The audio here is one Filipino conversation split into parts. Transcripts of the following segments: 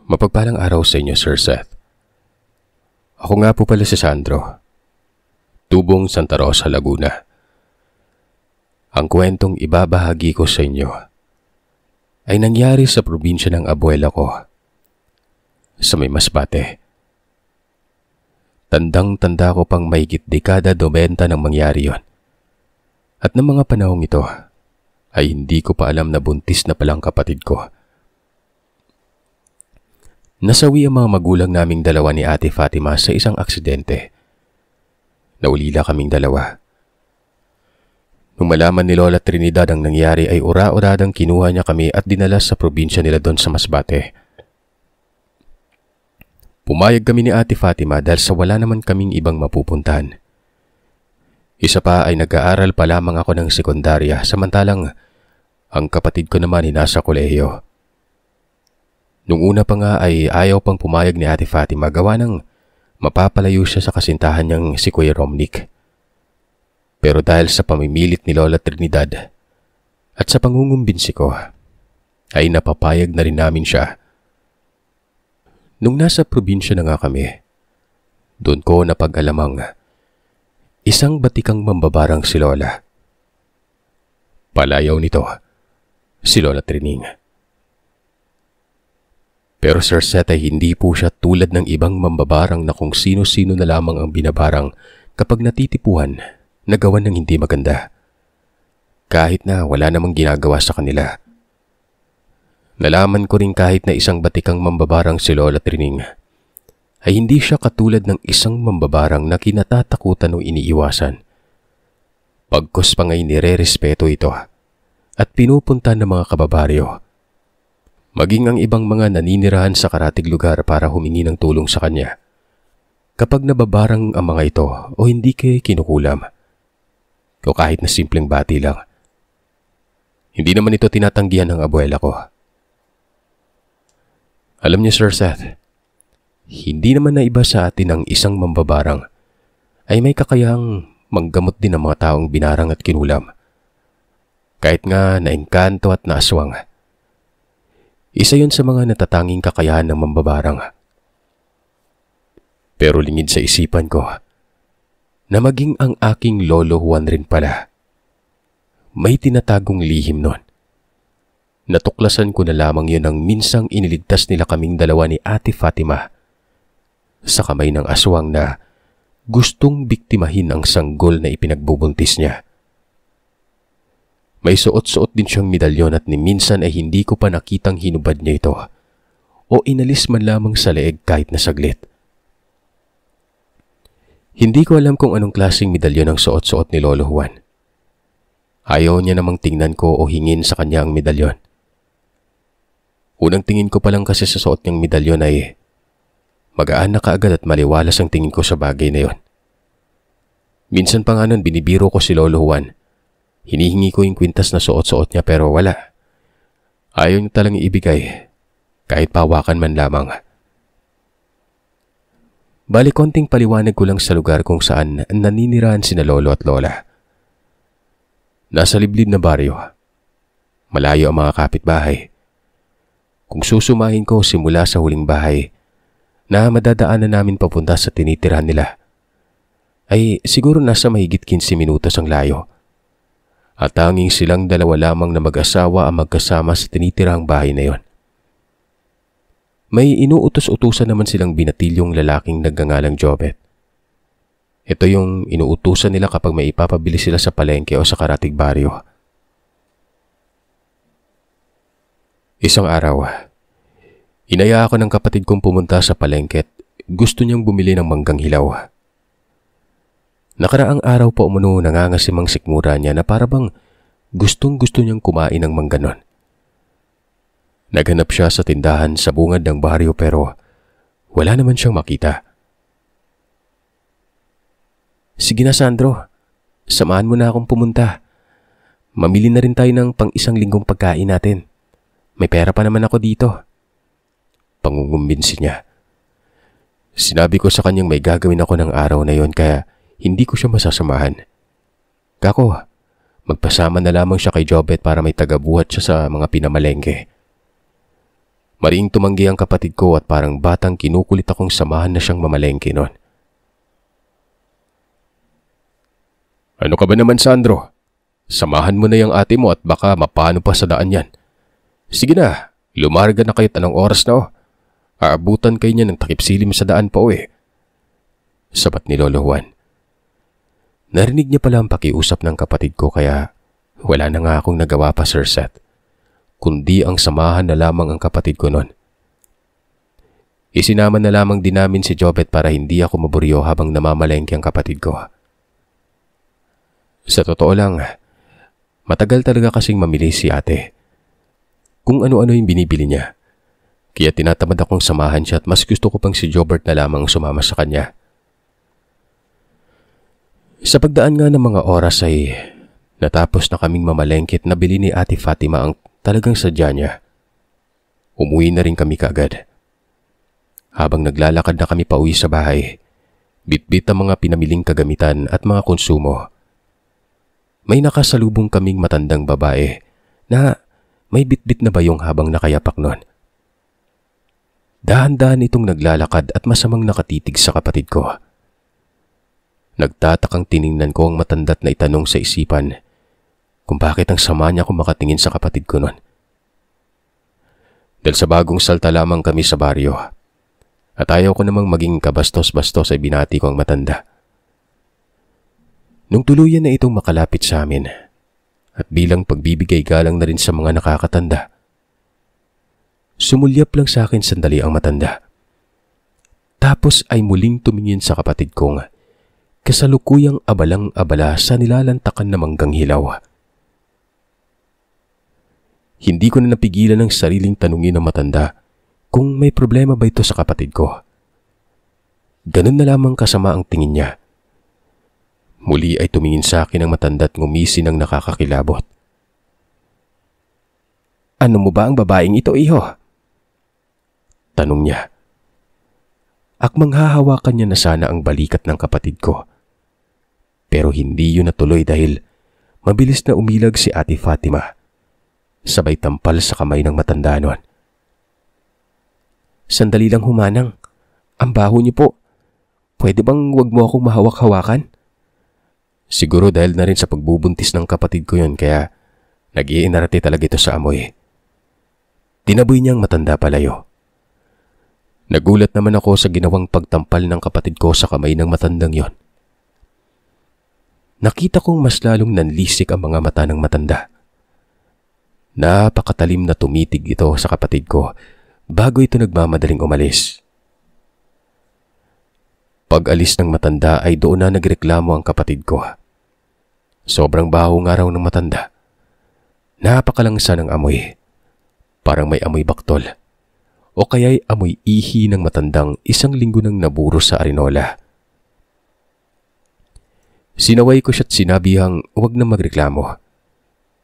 Mapagpalang araw sa inyo, Sir Seth. Ako nga po pala si Sandro, tubong Santa Rosa, Laguna. Ang kwentong ibabahagi ko sa inyo ay nangyari sa probinsya ng abuela ko, sa may Masbate. Tandang-tanda ko pang mahigit dekada 90 nang mangyari yon. At ng mga panahong ito ay hindi ko pa alam na buntis na palang kapatid ko. Nasawi ang mga magulang naming dalawa ni Ate Fatima sa isang aksidente. Naulila kaming dalawa. Nung malaman ni Lola Trinidad ang nangyari ay ura-uradang kinuha niya kami at dinala sa probinsya nila doon sa Masbate. Pumayag kami ni Ate Fatima dahil sa wala naman kaming ibang mapupuntahan. Isa pa ay nag-aaral pa lamang ako ng sekundarya samantalang ang kapatid ko naman ay nasa kolehiyo. Nung una pa nga ay ayaw pang pumayag ni Ate Fatima gawa ng mapapalayo siya sa kasintahan niyang si Kuya Romnick. Pero dahil sa pamimilit ni Lola Trinidad at sa pangungumbinsi ko, ay napapayag na rin namin siya. Nung nasa probinsya na nga kami, doon ko napag-alamang isang batikang mambabarang si Lola. Palayaw nito, si Lola Trining. Pero Sir Seth ay hindi po siya tulad ng ibang mambabarang na kung sino-sino na lamang ang binabarang kapag natitipuhan na gawan ng hindi maganda. Kahit na wala namang ginagawa sa kanila. Nalaman ko rin kahit na isang batikang mambabarang si Lola Trining ay hindi siya katulad ng isang mambabarang na kinatatakutan o iniiwasan. Pagkos pa nga'y nire-respeto ito at pinupunta ng mga kababaryo. Maging ang ibang mga naninirahan sa karatig lugar para humingi ng tulong sa kanya. Kapag nababarang ang mga ito o hindi kayo kinukulam, o kahit na simpleng bati lang. Hindi naman ito tinatanggihan ng abuela ko. Alam niyo, Sir Seth, hindi naman na iba sa atin ang isang mambabarang ay may kakayahang manggamot din ng mga taong binarang at kinulam. Kahit nga naengkanto at naaswang. Isa yun sa mga natatanging kakayahan ng mambabarang. Pero lingid sa isipan ko na maging ang aking lolo Juan rin pala. May tinatagong lihim nun. Natuklasan ko na lamang yun ang minsang iniligtas nila kaming dalawa ni Ate Fatima sa kamay ng aswang na gustong biktimahin ang sanggol na ipinagbubuntis niya. May suot-suot din siyang medalyon at ni minsan ay hindi ko pa nakitang hinubad niya ito o inalis man lamang sa leeg kahit na saglit. Hindi ko alam kung anong klaseng medalyon ang suot-suot ni Lolo Juan. Ayaw niya namang tingnan ko o hingin sa kanya ang medalyon. Unang tingin ko pa lang kasi sa suot niyang medalyon ay magaan na kaagad at maliwalas ang tingin ko sa bagay na yon. Minsan pa nga nun binibiro ko si Lolo Juan. Hinihingi ko yung kwintas na suot-suot niya pero wala. Ayaw niya talang ibigay, kahit pawakan man lamang. Bali konting paliwanag ko lang sa lugar kung saan naninirahan sina Lolo at Lola. Nasa liblib na baryo. Malayo ang mga kapitbahay. Kung susumahin ko simula sa huling bahay na madadaanan namin papunta sa tinitirahan nila, ay siguro nasa mahigit 15 minutos ang layo. At tanging silang dalawa lamang na mag-asawa ang magkasama sa tinitirang bahay na yon. May inuutos-utusan naman silang binatilyong lalaking nagngangalang Jobet. Ito yung inuutusan nila kapag may ipapabili sila sa palengke o sa karatig baryo. Isang araw, inaya ako ng kapatid kong pumunta sa palengke at gusto niyang bumili ng manggang hilaw. Nakaraang araw pa umuno nangangasimang sikmura niya na parabang gustong-gusto niyang kumain ng mangganon. Naghanap siya sa tindahan sa bungad ng baryo pero wala naman siyang makita. Sige na Sandro, samahan mo na akong pumunta. Mamili na rin tayo ng pang-isang linggong pagkain natin. May pera pa naman ako dito. Pangungumbinsi niya. Sinabi ko sa kanyang may gagawin ako ng araw na yon kaya hindi ko siya masasamahan. Kako, magpasama na lamang siya kay Jobet para may tagabuhat siya sa mga pinamalengke. Mariing tumanggi ang kapatid ko at parang batang kinukulit akong samahan na siyang mamalengke noon. Ano ka ba naman, Sandro? Samahan mo na yung ate mo at baka mapano pa sa daan yan. Sige na, lumarga na kahit anong oras na o. Aabutan kayo niya ng takip silim sa daan pa o eh. Sabat ni Lolo Juan. Narinig niya pala ang pakiusap ng kapatid ko kaya wala na nga akong nagawa pa, Sir Seth. Kundi ang samahan na lamang ang kapatid ko noon. Isinama na lamang din namin si Jobet para hindi ako maburyo habang namamalengke ang kapatid ko. Sa totoo lang, matagal talaga kasing mamili si ate. Kung ano-ano yung binibili niya. Kaya tinatamad akong samahan siya at mas gusto ko pang si Jobert na lamang sumama sa kanya. Sa pagdaan nga ng mga oras ay natapos na kaming mamalengke at nabili ni Ate Fatima ang talagang sadya niya. Umuwi na rin kami kaagad. Habang naglalakad na kami pauwi sa bahay, bitbit ang mga pinamiling kagamitan at mga konsumo. May nakasalubong kaming matandang babae na may bitbit na bayong habang nakayapak noon. Dahan-dahan itong naglalakad at masamang nakatitig sa kapatid ko. Nagtatakang tiningnan ko ang matanda't na itanong sa isipan kung bakit ang sama niya kung makatingin sa kapatid ko noon. Dahil sa bagong salta lamang kami sa baryo at ayaw ko namang maging kabastos-bastos ay binati ko ang matanda. Nung tuluyan na itong makalapit sa amin at bilang pagbibigay galang na rin sa mga nakakatanda, sumulyap lang sa akin sandali ang matanda. Tapos ay muling tumingin sa kapatid kong kasalukuyang abalang-abala sa nilalantakan na manggang hilaw. Hindi ko na napigilan ang sariling tanungin ng matanda kung may problema ba ito sa kapatid ko. Ganun na lamang kasama ang tingin niya. Muli ay tumingin sa akin ang matanda at ngumisi ng nakakakilabot. Ano mo ba ang babaeng ito, iho? Tanong niya. Akmang hahawakan niya na sana ang balikat ng kapatid ko. Pero hindi yun natuloy dahil mabilis na umilag si Ate Fatima. Sabay tampal sa kamay ng matanda noon. Sandali lang humanang. Ang baho niyo po. Pwede bang wag mo akong mahawak-hawakan? Siguro dahil na rin sa pagbubuntis ng kapatid ko yun kaya nag-iinarate talaga ito sa amoy. Tinaboy niya ang matanda palayo. Nagulat naman ako sa ginawang pagtampal ng kapatid ko sa kamay ng matandang yon. Nakita kong mas lalong nanlisik ang mga mata ng matanda. Napakatalim na tumitig ito sa kapatid ko bago ito nagmamadaling umalis. Pag-alis ng matanda ay doon na nagreklamo ang kapatid ko. Sobrang baho nga raw ng matanda. Napakalangsa ng amoy. Parang may amoy baktol. O kaya'y amoy ihi ng matandang 1 linggo nang naburo sa Arinola. Sinaway ko siya't sinabihang huwag na magreklamo.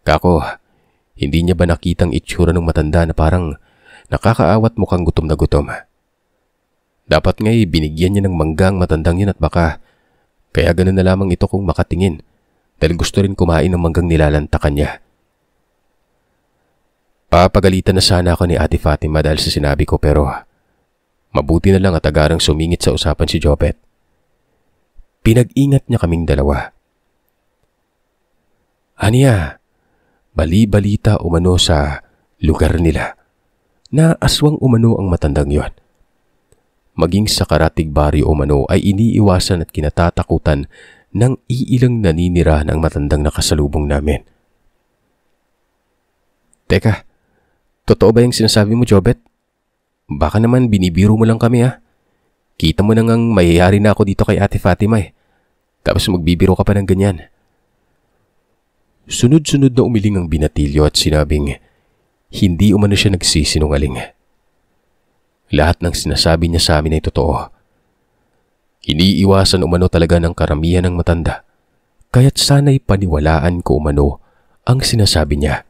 Kako, hindi niya ba nakitang itsura ng matanda na parang nakakaawat mukhang gutom na gutom? Dapat nga'y binigyan niya ng manggang matandang yun at baka kaya ganun na lamang ito kung makatingin dahil gusto rin kumain ng manggang nilalantakan niya. Papagalitan na sana ako ni Ate Fatima dahil sa sinabi ko pero mabuti na lang at agarang sumingit sa usapan si Jobet. Pinag-ingat niya kaming dalawa. Aniya, bali-balita umano sa lugar nila na aswang umano ang matandang yon. Maging sa Karatig Baryo umano ay iniiwasan at kinatatakutan ng iilang naninira ng matandang nakasalubong namin. Teka, totoo ba yung sinasabi mo, Jobet? Baka naman binibiro mo lang kami ha. Kita mo na ngang mayayari na ako dito kay Ate Fatima eh. Tapos magbibiro ka pa ng ganyan. Sunod-sunod na umiling ang binatilyo at sinabing hindi umano siya nagsisinungaling. Lahat ng sinasabi niya sa amin ay totoo. Iniiwasan umano talaga ng karamihan ng matanda, kaya't sana'y paniwalaan ko umano ang sinasabi niya.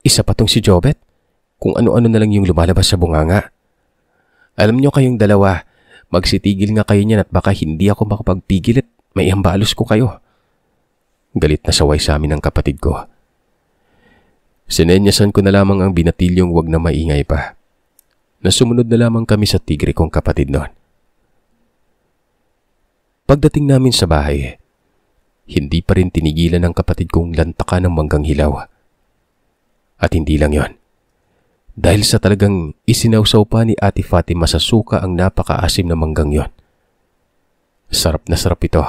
Isa pa tong si Jobet, kung ano-ano na lang yung lumalabas sa bunganga. Alam niyo kayong dalawa, magsitigil nga kayo niyan at baka hindi ako makapagpigil at may hambalos ko kayo. Galit na saway sa amin ng kapatid ko. Sinenyasan ko na lamang ang binatilyong wag na maingay pa. Nasumunod na lamang kami sa tigre kong kapatid noon. Pagdating namin sa bahay, hindi pa rin tinigilan ng kapatid kong lantakan ng manggang hilaw. At hindi lang yon. Dahil sa talagang isinawsaw pa ni Ate Fatima sa suka ang napakaasim na manggang yon. Sarap na sarap ito.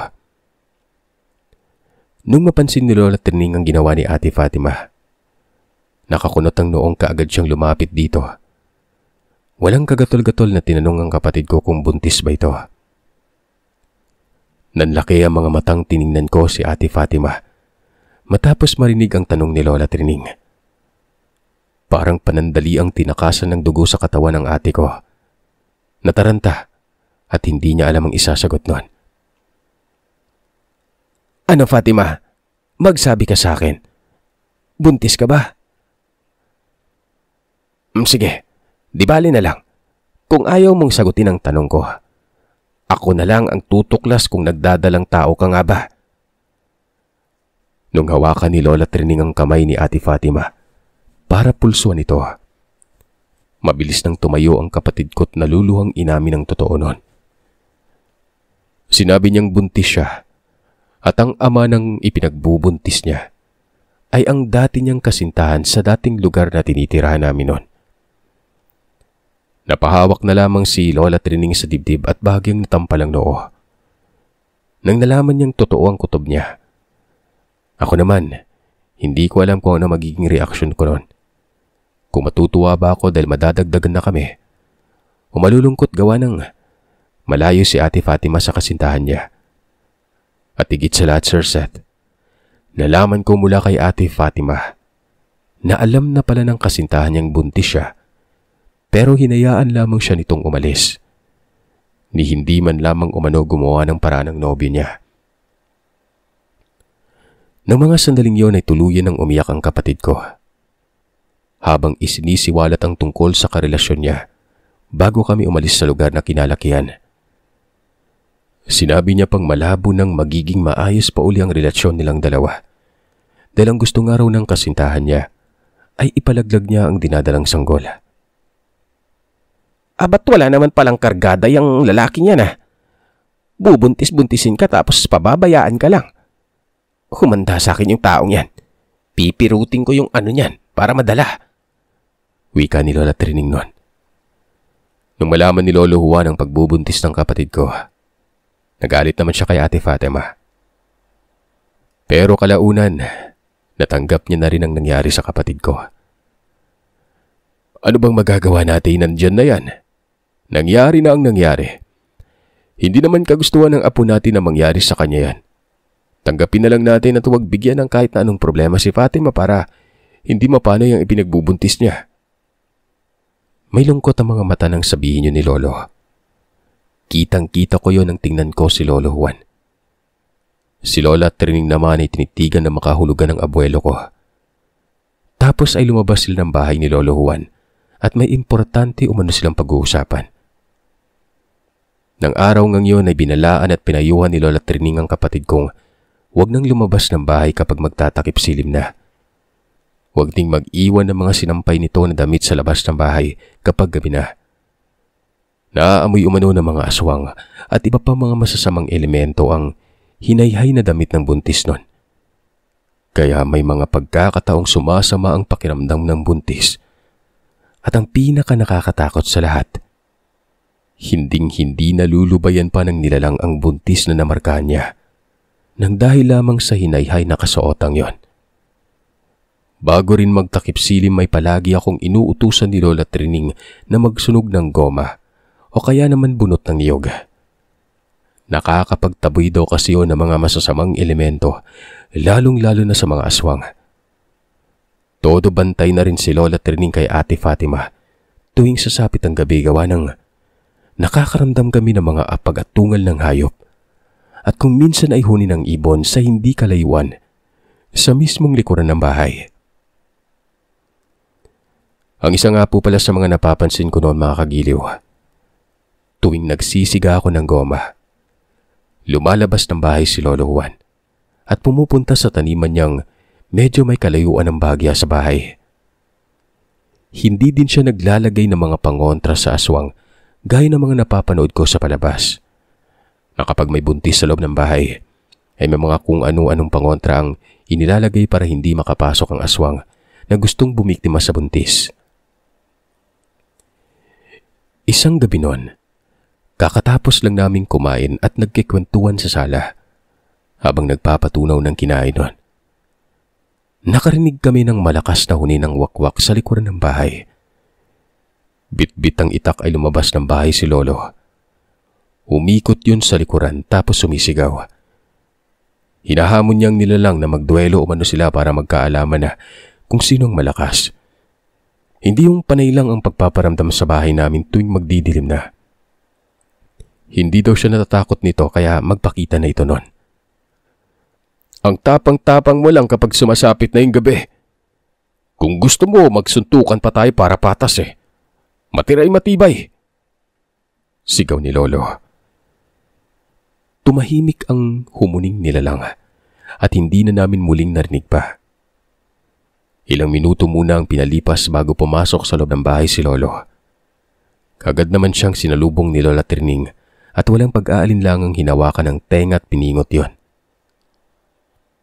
Nung mapansin ni Lola Trining ang ginawa ni Ate Fatima, nakakunot ang noong kaagad siyang lumapit dito. Walang kagatol-gatol na tinanong ang kapatid ko kung buntis ba ito. Nanlaki ang mga matang tiningnan ko si Ate Fatima matapos marinig ang tanong ni Lola Trining. Parang panandali ang tinakasan ng dugo sa katawan ng ate ko. Nataranta at hindi niya alam ang isasagot noon. Ano Fatima? Magsabi ka sa akin. Buntis ka ba? Sige, di bali na lang. Kung ayaw mong sagutin ang tanong ko, ako na lang ang tutuklas kung nagdadalang tao ka nga ba? Nung hawakan ni Lola Trining ang kamay ni Ate Fatima, para pulsuan ito, mabilis nang tumayo ang kapatid ko't naluluhang inamin ang totoo noon. Sinabi niyang buntis siya at ang ama ng ipinagbubuntis niya ay ang dati niyang kasintahan sa dating lugar na tinitirahan namin noon. Napahawak na lamang si Lola Trining sa dibdib at bahagyang natampal ang noo. Nang nalaman niyang totoo ang kutob niya, ako naman, hindi ko alam kung ano magiging reaksyon ko noon. Kung matutuwa ba ako dahil madadagdagan na kami, o malulungkot gawa ng malayo si Ate Fatima sa kasintahan niya. At higit sa lahat, Sir Seth, nalaman ko mula kay Ate Fatima na alam na pala ng kasintahan niyang buntis siya, pero hinayaan lamang siya nitong umalis. Ni hindi man lamang umano gumawa ng paraan ng nobyo niya. Nang mga sandaling yon ay tuluyan ng umiyak ang kapatid ko. Habang isinisiwalat ang tungkol sa karelasyon niya bago kami umalis sa lugar na kinalakihan. Sinabi niya pang malabo nang magiging maayos pa uli ang relasyon nilang dalawa. Dahil ang gusto nga raw ng kasintahan niya ay ipalaglag niya ang dinadalang sanggol. Ba't wala naman palang kargada yung lalaki niya na? Bubuntis-buntisin ka tapos pababayaan ka lang. Humanda sa akin yung taong yan. Pipirutin ko yung ano niyan para madala. Wika ni Lola Trining noon. Nung malaman ni Lolo Juan ang pagbubuntis ng kapatid ko, nagalit naman siya kay Ate Fatima. Pero kalaunan, natanggap niya na rin ang nangyari sa kapatid ko. Ano bang magagawa natin nandyan na yan? Nangyari na ang nangyari. Hindi naman kagustuhan ng apo natin na mangyari sa kanya yan. Tanggapin na lang natin at huwag bigyan ng kahit na anong problema si Fatima para hindi mapanay ang ipinagbubuntis niya. May lungkot ang mga mata nang sabihin niyo ni Lolo. Kitang-kita ko yon nang tingnan ko si Lolo Juan. Si Lola Trining naman ay tinitigan na makahulugan ng abuelo ko. Tapos ay lumabas sila ng bahay ni Lolo Juan at may importante umano silang pag-uusapan. Nang araw ngang yon ay binalaan at pinayuhan ni Lola Trining ang kapatid kong huwag nang lumabas ng bahay kapag magtatakip silim na. Huwag ding mag-iwan ng mga sinampay nito na damit sa labas ng bahay kapag gabi na. Naaamoy umano ng mga aswang at iba pa mga masasamang elemento ang hinayhay na damit ng buntis nun. Kaya may mga pagkakataong sumasama ang pakiramdam ng buntis. At ang pinaka nakakatakot sa lahat, hinding-hindi nalulubayan pa ng nilalang ang buntis na namarkahan niya nang dahil lamang sa hinayhay na kasuotang yon. Bago rin magtakip silim may palagi akong inuutusan ni Lola Trining na magsunog ng goma o kaya naman bunot ng niyog. Nakakapagtaboy daw kasi yun ng mga masasamang elemento, lalong-lalo na sa mga aswang. Todo bantay na rin si Lola Trining kay Ate Fatima tuwing sasapit ang gabi gawa ng nakakaramdam kami ng mga apag at tungal ng hayop. At kung minsan ay huni ng ibon sa hindi kalayuan, sa mismong likuran ng bahay. Ang isa nga po pala sa mga napapansin ko noon mga kagiliw, tuwing nagsisiga ako ng goma, lumalabas ng bahay si Lolo Juan at pumupunta sa taniman niyang medyo may kalayuan ng bahagya sa bahay Hindi din siya naglalagay ng mga pangontra sa aswang gaya ng mga napapanood ko sa palabas. Na kapag may buntis sa loob ng bahay, ay may mga kung ano-anong pangontra ang inilalagay para hindi makapasok ang aswang na gustong bumiktima sa buntis. Isang gabi noon, kakatapos lang naming kumain at nagkikwentuhan sa sala habang nagpapatunaw ng kinain noon. Nakarinig kami ng malakas na huni ng wakwak sa likuran ng bahay. Bit-bit ang itak ay lumabas ng bahay si Lolo. Umikot yun sa likuran tapos sumisigaw. Hinahamon niyang nilalang na magduelo umano sila para magkaalaman na kung sinong malakas. Hindi yung panay lang ang pagpaparamdam sa bahay namin tuwing magdidilim na. Hindi daw siya natatakot nito kaya magpakita na ito noon. Ang tapang-tapang mo lang kapag sumasapit na yung gabi. Kung gusto mo, magsuntukan pa tayo para patas eh. Matiray matibay. Sigaw ni Lolo. Tumahimik ang humuning nilalang at hindi na namin muling narinig pa. Ilang minuto muna ang pinalipas bago pumasok sa loob ng bahay si Lolo. Kagad naman siyang sinalubong ni Lola Trining at walang pag-aalinlangang hinawakan ng tenga at piningot yon.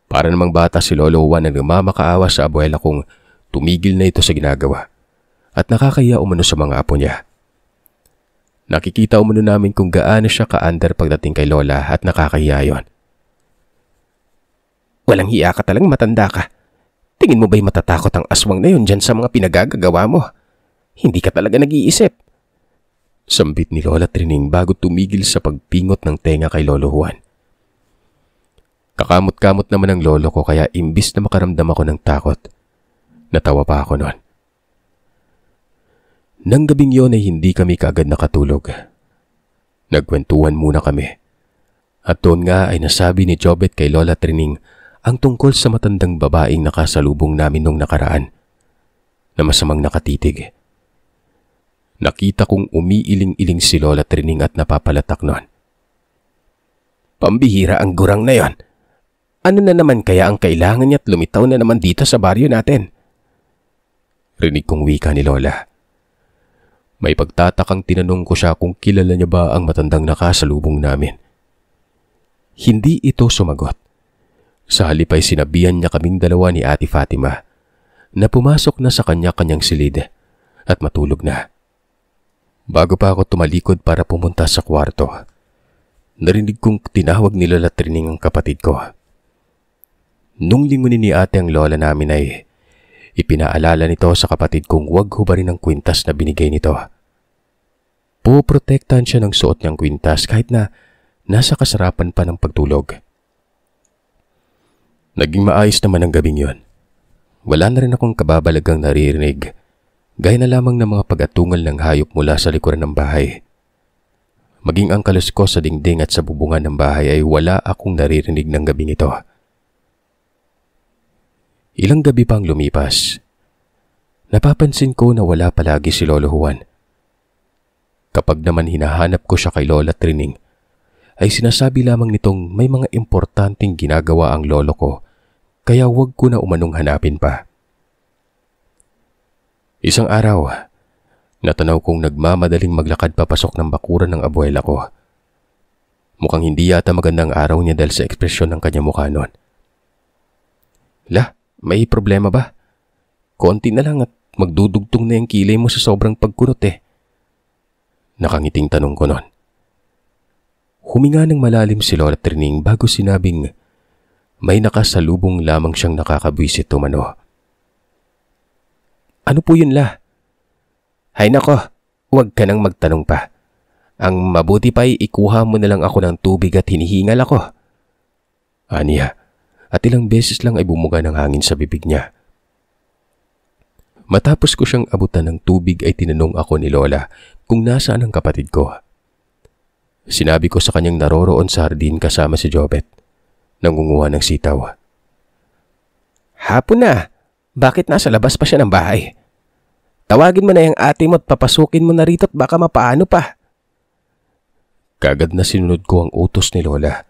Para namang bata si Lolo Juan na nagmamakaawa sa abuela kung tumigil na ito sa ginagawa at nakakaya umano sa mga apo niya. Nakikita umano namin kung gaano siya ka-under pagdating kay Lola at nakakahiya yon. Walang hiya ka talagang matanda ka. Tingin mo ba'y matatakot ang aswang na yun dyan sa mga pinagagagawa mo? Hindi ka talaga nag-iisip. Sambit ni Lola Trining bago tumigil sa pagpingot ng tenga kay Lolo Juan. Kakamot-kamot naman ang lolo ko kaya imbis na makaramdam ako ng takot, natawa pa ako noon. Nang gabing yon ay hindi kami kaagad nakatulog. Nagkwentuhan muna kami. At doon nga ay nasabi ni Jobet kay Lola Trining ang tungkol sa matandang babaeng nakasalubong namin nung nakaraan na masamang nakatitig. Nakita kong umiiling-iling si Lola Trining at napapalatak noon. Pambihira ang gurang na yon. Ano na naman kaya ang kailangan niya at lumitaw na naman dito sa baryo natin? Rinig kong wika ni Lola. May pagtatakang tinanong ko siya kung kilala niya ba ang matandang nakasalubong namin. Hindi ito sumagot. Sa halip ay sinabihan niya kaming dalawa ni Ate Fatima na pumasok na sa kanya-kanyang silid at matulog na. Bago pa ako tumalikod para pumunta sa kwarto, narinig kong tinawag ni Lola Trining ang kapatid ko. Nung lingunin ni ate ang lola namin ay ipinaalala nito sa kapatid kong huwag hubarin ang kwintas na binigay nito. Puprotektahan siya ng suot niyang kwintas kahit na nasa kasarapan pa ng pagtulog. Naging maayos naman ang gabing yon. Wala na rin akong kababalagang naririnig, gaya na lamang ng mga pag-atungal ng hayop mula sa likuran ng bahay. Maging ang kaluskos sa dingding at sa bubungan ng bahay ay wala akong naririnig ng gabing ito. Ilang gabi pang lumipas, napapansin ko na wala palagi si Lolo Juan. Kapag naman hinahanap ko siya kay Lola Trining, ay sinasabi lamang nitong may mga importanteng ginagawa ang lolo ko, kaya huwag ko na umanong hanapin pa. Isang araw, natanaw kong nagmamadaling maglakad papasok ng bakuran ng abuela ko. Mukhang hindi yata magandang araw niya dahil sa ekspresyon ng kanyang mukha noon. May problema ba? Konti na lang at magdudugtong na yung kilay mo sa sobrang pagkunot eh. Nakangiting tanong ko noon. Huminga ng malalim si Lola Trining bago sinabing may nakasalubong lamang siyang nakakabwisit umano. Ano po yun la? Hay nako, huwag ka nang magtanong pa. Ang mabuti pa ay ikuha mo na lang ako ng tubig at hinihingal ako. Aniya. At ilang beses lang ay bumuga ng hangin sa bibig niya. Matapos ko siyang abutan ng tubig ay tinanong ako ni Lola kung nasaan ang kapatid ko. Sinabi ko sa kanyang naroroon sa hardin kasama si Jobet, nangunguha ng sitaw. Hapon na, bakit nasa labas pa siya ng bahay? Tawagin mo na yung ate mo at papasukin mo na rito at baka mapaano pa. Kagad na sinunod ko ang utos ni Lola.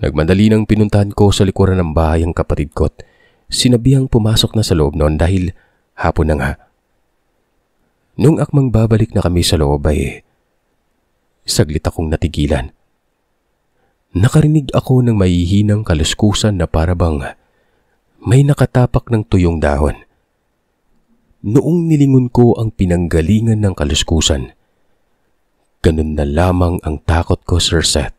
Nagmadali nang pinuntahan ko sa likuran ng bahay ang kapatid ko at sinabihang pumasok na sa loob noon dahil hapon na nga. Nung akmang babalik na kami sa loob ay saglit akong natigilan. Nakarinig ako ng mahihinang kaluskusan na parabang may nakatapak ng tuyong dahon. Noong nilingon ko ang pinanggalingan ng kaluskusan, ganun na lamang ang takot ko, Sir Seth.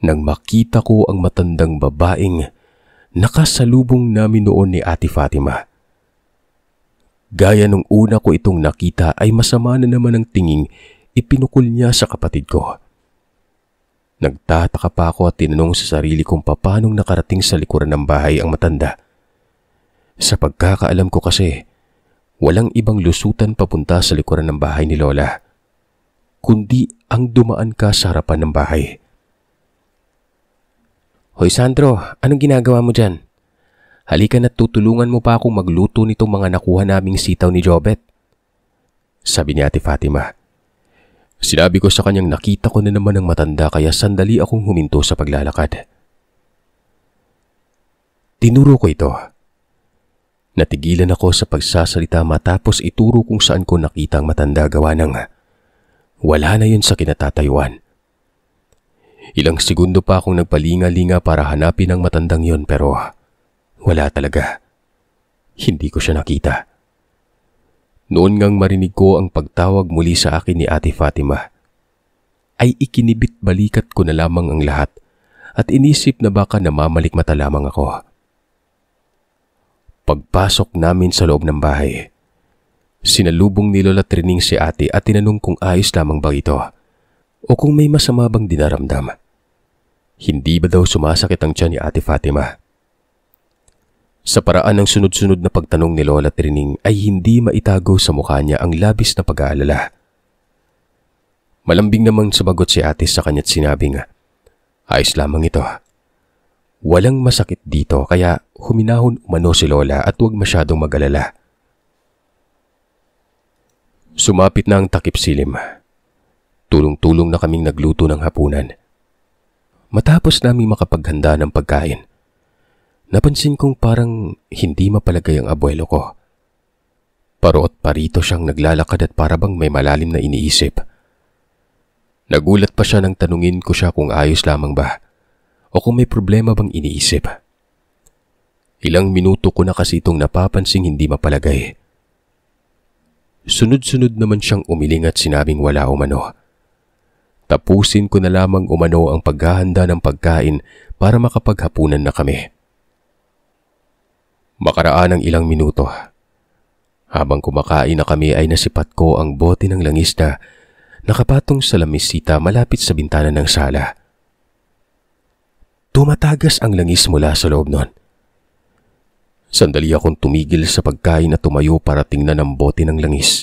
Nang makita ko ang matandang babaeng nakasalubong namin noon ni Ate Fatima. Gaya nung una ko itong nakita ay masama na naman ang tinging ipinukol niya sa kapatid ko. Nagtataka pa ako at tinanong sa sarili kung paanong nakarating sa likuran ng bahay ang matanda. Sa pagkakaalam ko kasi, walang ibang lusutan papunta sa likuran ng bahay ni Lola, kundi ang dumaan ka sa harapan ng bahay. Hoy Sandro, anong ginagawa mo dyan? Halika na't tutulungan mo pa akong magluto nitong mga nakuha naming sitaw ni Jobet. Sabi ni Ate Fatima. Sinabi ko sa kanyang nakita ko na naman ang matanda kaya sandali akong huminto sa paglalakad. Tinuro ko ito. Natigilan ako sa pagsasalita matapos ituro kung saan ko nakita ang matanda gawa ng wala na yun sa kinatatayuan. Ilang segundo pa akong nagpalinga-linga para hanapin ang matandang yon pero wala talaga. Hindi ko siya nakita. Noon ngang marinig ko ang pagtawag muli sa akin ni Ate Fatima, ay ikinibit balikat ko na lamang ang lahat at inisip na baka namamalikmata lamang ako. Pagpasok namin sa loob ng bahay, sinalubong ni Lola Trining si ate at tinanong kung ayos lamang ba ito o kung may masama bang dinaramdam. Hindi ba daw sumasakit ang tiyan ni Ate Fatima? Sa paraan ng sunod-sunod na pagtanong ni Lola Trining ay hindi maitago sa mukha niya ang labis na pag-aalala. Malambing namang sumagot si ate sa kanya't sinabing, ayos lamang ito. Walang masakit dito kaya huminahon umano si Lola at huwag masyadong mag-alala. Sumapit na ang takip silim. Tulong-tulong na kaming nagluto ng hapunan. Matapos naming makapaghanda ng pagkain, napansin kong parang hindi mapalagay ang abuelo ko. Parot parito siyang naglalakad at parabang may malalim na iniisip. Nagulat pa siya nang tanungin ko siya kung ayos lamang ba o kung may problema bang iniisip. Ilang minuto ko na kasi itong napapansing hindi mapalagay. Sunod-sunod naman siyang umiling at sinabing wala umano. Tapusin ko na lamang umano ang paghahanda ng pagkain para makapaghapunan na kami. Makaraan ng ilang minuto. Habang kumakain na kami ay nasipat ko ang bote ng langis na nakapatong sa lamisita malapit sa bintana ng sala. Tumatagas ang langis mula sa loob nun. Sandali akong tumigil sa pagkain at tumayo para tingnan ang bote ng langis.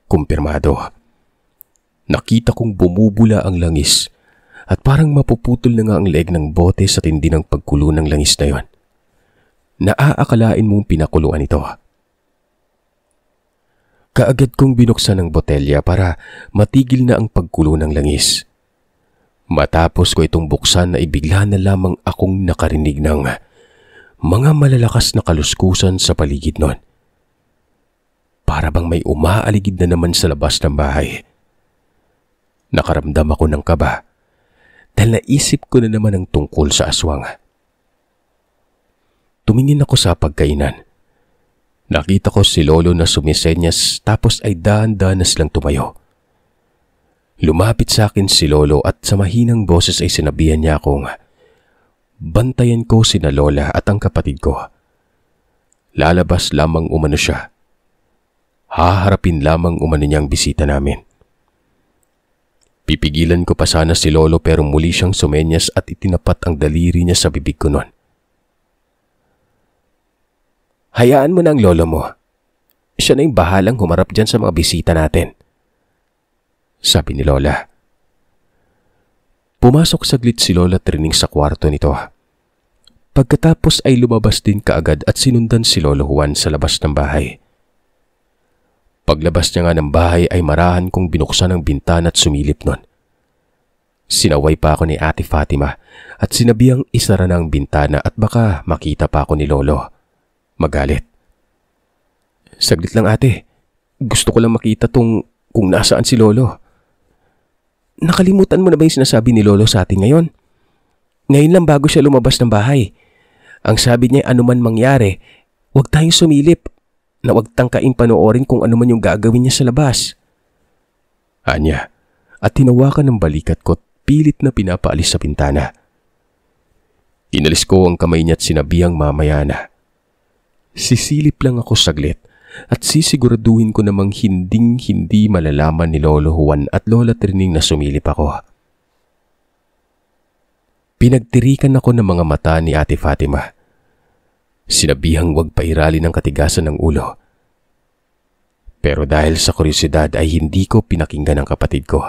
Kumpirmado. Nakita kong bumubula ang langis at parang mapuputol na nga ang leeg ng bote sa tindi ng pagkulo ng langis na yon. Naaakalain mong pinakuluan ito. Kaagad kong binuksan ang botelya para matigil na ang pagkulo ng langis. Matapos ko itong buksan na ibigla na lamang akong nakarinig ng mga malalakas na kaluskusan sa paligid nun. Para bang may umaaligid na naman sa labas ng bahay. Nakaramdam ako ng kaba dahil naisip ko na naman ang tungkol sa aswang. Tumingin ako sa pagkainan. Nakita ko si Lolo na sumisenyas tapos ay dahan-dahan lang tumayo. Lumapit sa akin si Lolo at sa mahinang boses ay sinabihan niya akong bantayan ko sina Lola at ang kapatid ko. Lalabas lamang umano siya. Haharapin lamang umano niyang bisita namin. Pipigilan ko pa sana si Lolo pero muli siyang sumenyas at itinapat ang daliri niya sa bibig ko nun. Hayaan mo na ang lolo mo. Siya na yung bahalang humarap dyan sa mga bisita natin. Sabi ni Lola. Pumasok saglit si Lola Trining sa kwarto nito. Pagkatapos ay lumabas din kaagad at sinundan si Lolo Juan sa labas ng bahay. Paglabas niya nga ng bahay ay marahan kong binuksan ang bintana at sumilip nun. Sinaway pa ako ni Ate Fatima at sinabihang isara na ang bintana at baka makita pa ako ni Lolo. Magalit. Saglit lang ate, Gusto ko lang makita kung nasaan si Lolo. Nakalimutan mo na ba yung sinasabi ni Lolo sa atin ngayon? Ngayon lang bago siya lumabas ng bahay. Ang sabi niya anuman mangyari, huwag tayong sumilip na huwag tangkain panoorin kung ano man yung gagawin niya sa labas. Anya, at tinawakan ng balikat ko at pilit na pinapaalis sa pintana. Inalis ko ang kamay niya at sinabihang mamaya na. Sisilip lang ako saglit at sisiguraduhin ko namang hindi malalaman ni Lolo Juan at Lola Trining na sumilip ako. Pinagtirikan ako ng mga mata ni Ate Fatima. Sinabihang huwag pairalin ng katigasan ng ulo. Pero dahil sa kuryosidad ay hindi ko pinakinggan ang kapatid ko.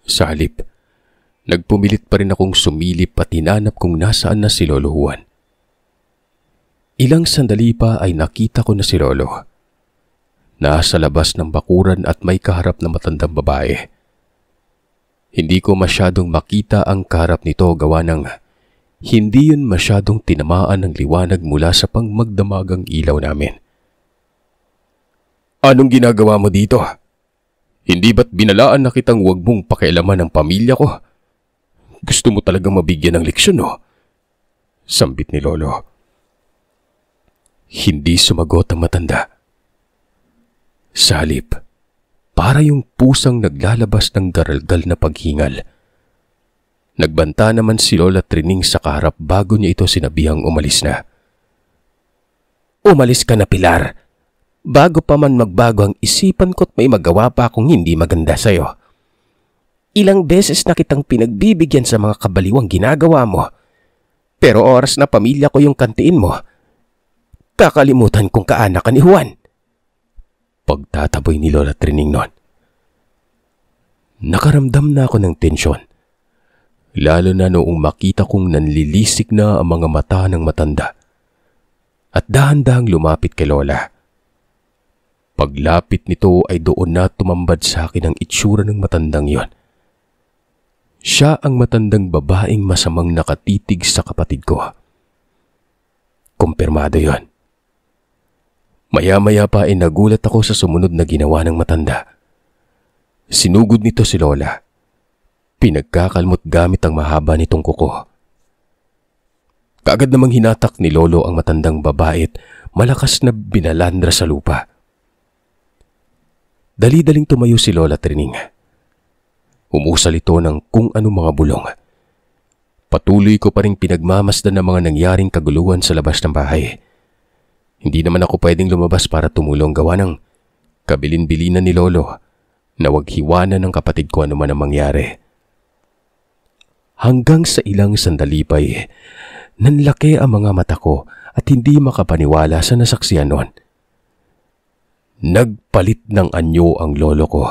Sa halip, nagpumilit pa rin akong sumilip at hinanap kung nasaan na si Lolo Juan. Ilang sandali pa ay nakita ko na si Lolo. Nasa labas ng bakuran at may kaharap na matandang babae. Hindi ko masyadong makita ang kaharap nito gawa ng hindi yun masyadong tinamaan ng liwanag mula sa pangmagdamagang ilaw namin. Anong ginagawa mo dito? Hindi ba't binalaan na kitang huwag mong pakialaman ang pamilya ko? Gusto mo talagang mabigyan ng leksyon, no? Sambit ni Lolo. Hindi sumagot ang matanda. Sa halip, para yung pusang naglalabas ng garalgal na paghingal. Nagbanta naman si Lola Trining sa kaharap bago niya ito sinabihang umalis na. Umalis ka na, Pilar. Bago pa man magbago ang isipan ko't may magawa pa akong hindi maganda sa'yo. Ilang beses na kitang pinagbibigyan sa mga kabaliwang ginagawa mo. Pero oras na pamilya ko yung kantiin mo, kakalimutan kong kaanak ka ni Juan. Pagtataboy ni Lola Trining noon. Nakaramdam na ako ng tensyon. Lalo na noong makita kong nanlilisik na ang mga mata ng matanda. At dahan-dahang lumapit kay Lola. Paglapit nito ay doon na tumambad sa akin ang itsura ng matandang yon. Siya ang matandang babaeng masamang nakatitig sa kapatid ko. Kumpirmado yon. Maya-maya pa ay nagulat ako sa sumunod na ginawa ng matanda. Sinugod nito si Lola. Pinagkakalmot gamit ang mahaba nitong kuko. Kaagad namang hinatak ni Lolo ang matandang babae at malakas na binalandra sa lupa. Dali-daling tumayo si Lola Trining. Umusal ito ng kung anong mga bulong. Patuloy ko pa rin pinagmamasdan ng mga nangyaring kaguluhan sa labas ng bahay. Hindi naman ako pwedeng lumabas para tumulong gawa ng kabilin-bilinan ni Lolo na wag hiwanan ng kapatid ko ano man ang mangyari. Hanggang sa ilang sandali pa nanlaki ang mga mata ko at hindi makapaniwala sa nasaksihan noon. Nagpalit ng anyo ang lolo ko.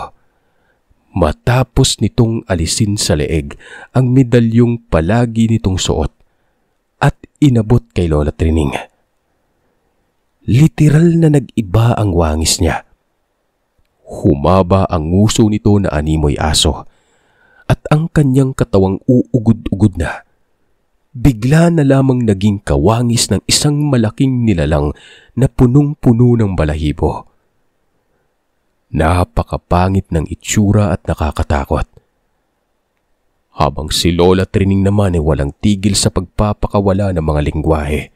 Matapos nitong alisin sa leeg ang medalyong palagi nitong suot at inabot kay Lola Trining. Literal na nag-iba ang wangis niya. Humaba ang nguso nito na animoy aso at ang kanyang katawang uugod-ugod na. Bigla na lamang naging kawangis ng isang malaking nilalang na punong-puno ng balahibo. Napakapangit ng itsura at nakakatakot. Habang si Lola Trining naman ay walang tigil sa pagpapakawala ng mga lingwahe.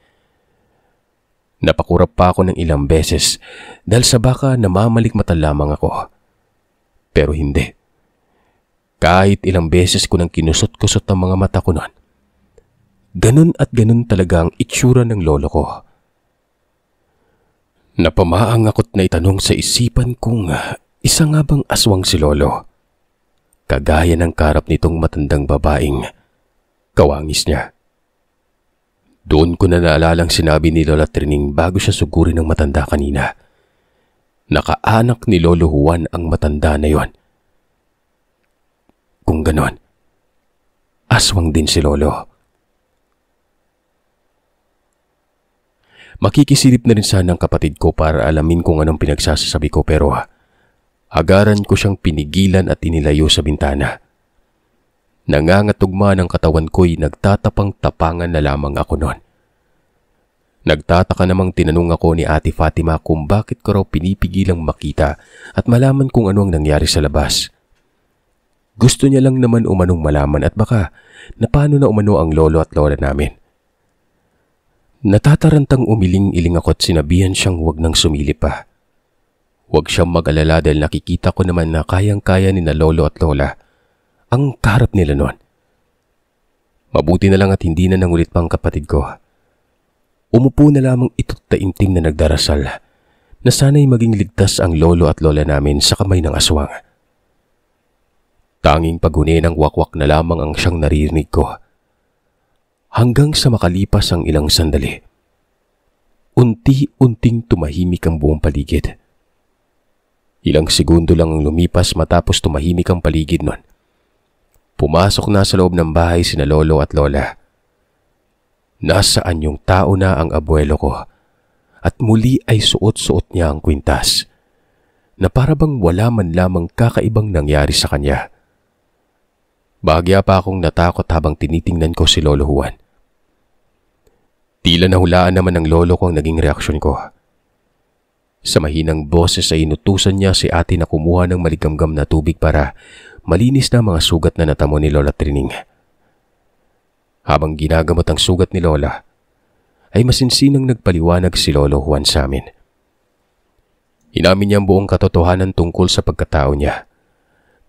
Napakurap pa ako ng ilang beses dahil sa baka namamalikmata lamang ako. Pero hindi. Kahit ilang beses ko nang kinusot-kusot ang mga mata ko noon, ganun at ganun talaga ang itsura ng lolo ko. Napamaang ako't na itanong sa isipan kung isa nga bang aswang si Lolo. Kagaya ng karap nitong matandang babaeng kawangis niya. Doon ko na naalalang sinabi ni Lola Trining bago siya sugurin ng matanda kanina. Nakaanak ni Lolo Juan ang matanda na yon. Kung ganon, aswang din si Lolo. Makikisilip na rin sana ang kapatid ko para alamin kung anong pinagsasabi ko pero agaran ko siyang pinigilan at inilayo sa bintana. Nangangatugma ng katawan ko'y nagtatapang-tapangan na lamang ako noon. Nagtataka namang tinanong ako ni Ate Fatima kung bakit ko raw pinipigilang makita at malaman kung ano ang nangyari sa labas. Gusto niya lang naman umanong malaman at baka na paano na umano ang lolo at lola namin. Natatarantang umiling-iling ako at sinabihan siyang huwag nang sumilip pa. Huwag siyang mag-alala dahil nakikita ko naman na kayang-kaya ni na lolo at lola ang kaharap nila noon. Mabuti na lang at hindi na nangulit pang kapatid ko. Umupo na lamang ito't taimtim na nagdarasal na sana'y maging ligtas ang lolo at lola namin sa kamay ng aswang. Tanging paghuni ng wakwak na lamang ang siyang naririnig ko. Hanggang sa makalipas ang ilang sandali, unti-unting tumahimik ang buong paligid. Ilang segundo lang ang lumipas matapos tumahimik ang paligid nun. Pumasok na sa loob ng bahay sina lolo at lola. Nasaan yung tao na ang abuelo ko at muli ay suot-suot niya ang kwintas na para bang wala man lamang kakaibang nangyari sa kanya. Bahagya pa akong natakot habang tinitingnan ko si Lolo Juan. Tila nahulaan naman ng lolo ko ang naging reaksyon ko. Sa mahinang boses ay inutusan niya si ate na kumuha ng maligamgam na tubig para malinis na mga sugat na natamo ni Lola Trining. Habang ginagamot ang sugat ni Lola, ay masinsinang nagpaliwanag si Lolo Juan sa amin. Inamin niya ang buong katotohanan tungkol sa pagkatao niya,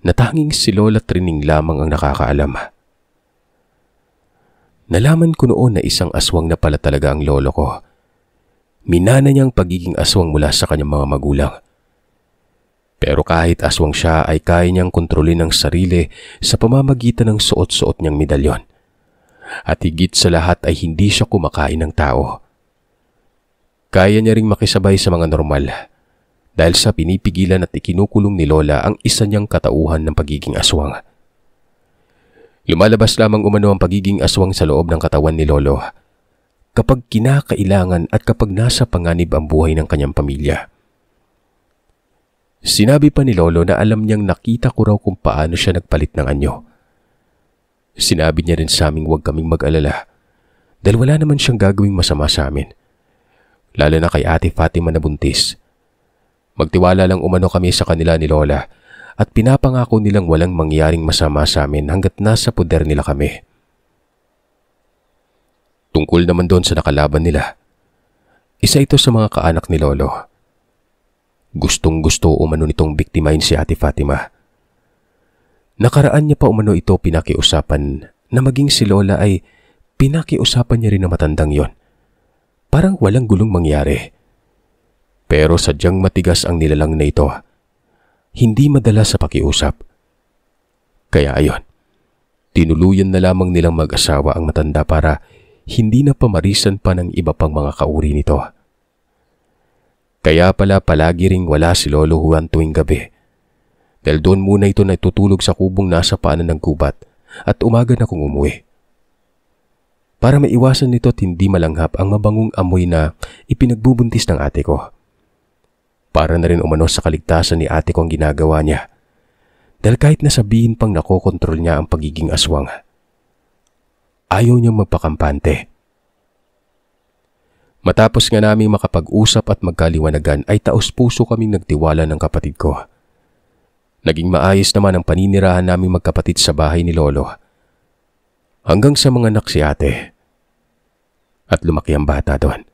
na tanging si Lola Trining lamang ang nakakaalam. Nalaman ko noon na isang aswang na pala talaga ang lolo ko. Minana niya ang pagiging aswang mula sa kanyang mga magulang. Pero kahit aswang siya ay kaya niyang kontrolin ang sarili sa pamamagitan ng suot-suot niyang medalyon. At higit sa lahat ay hindi siya kumakain ng tao. Kaya niya ring makisabay sa mga normal dahil sa pinipigilan at ikinukulong ni Lola ang isa niyang katauhan ng pagiging aswang. Lumalabas lamang umano ang pagiging aswang sa loob ng katawan ni Lolo kapag kinakailangan at kapag nasa panganib ang buhay ng kanyang pamilya. Sinabi pa ni Lolo na alam niyang nakita ko raw kung paano siya nagpalit ng anyo. Sinabi niya rin sa aming huwag kaming mag-alala dahil wala naman siyang gagawing masama sa amin. Lalo na kay Ate Fatima na buntis. Magtiwala lang umano kami sa kanila ni Lola at pinapangako nilang walang mangyaring masama sa amin hanggat nasa poder nila kami. Tungkol naman doon sa nakalaban nila, isa ito sa mga kaanak ni Lolo. Gustong-gusto umano nitong biktimahin si Ate Fatima. Nakaraan niya pa umano ito pinakiusapan na maging si Lola ay pinakiusapan niya rin na matandang yon. Parang walang gulong mangyari. Pero sadyang matigas ang nilalang na ito. Hindi madala sa pakiusap. Kaya ayon, tinuluyan na lamang nilang mag-asawa ang matanda para hindi na pamarisan pa ng iba pang mga kauri nito. Kaya pala palagi ring wala si Lolo Juan tuwing gabi. Dahil doon muna ito natutulog sa kubong nasa paanan ng gubat at umaga na kung umuwi. Para maiwasan nito at hindi malanghap ang mabangong amoy na ipinagbubuntis ng ate ko. Para na rin umano sa kaligtasan ni ate ko ang ginagawa niya. Dahil kahit nasabihin pang nakokontrol niya ang pagiging aswang, ayaw niyang magpakampante. Matapos nga naming makapag-usap at magkaliwanagan ay taos-puso kaming nagtiwala ng kapatid ko. Naging maayos naman ang paninirahan naming magkapatid sa bahay ni Lolo. Hanggang sa mga anak si ate. At lumaki ang bata doon.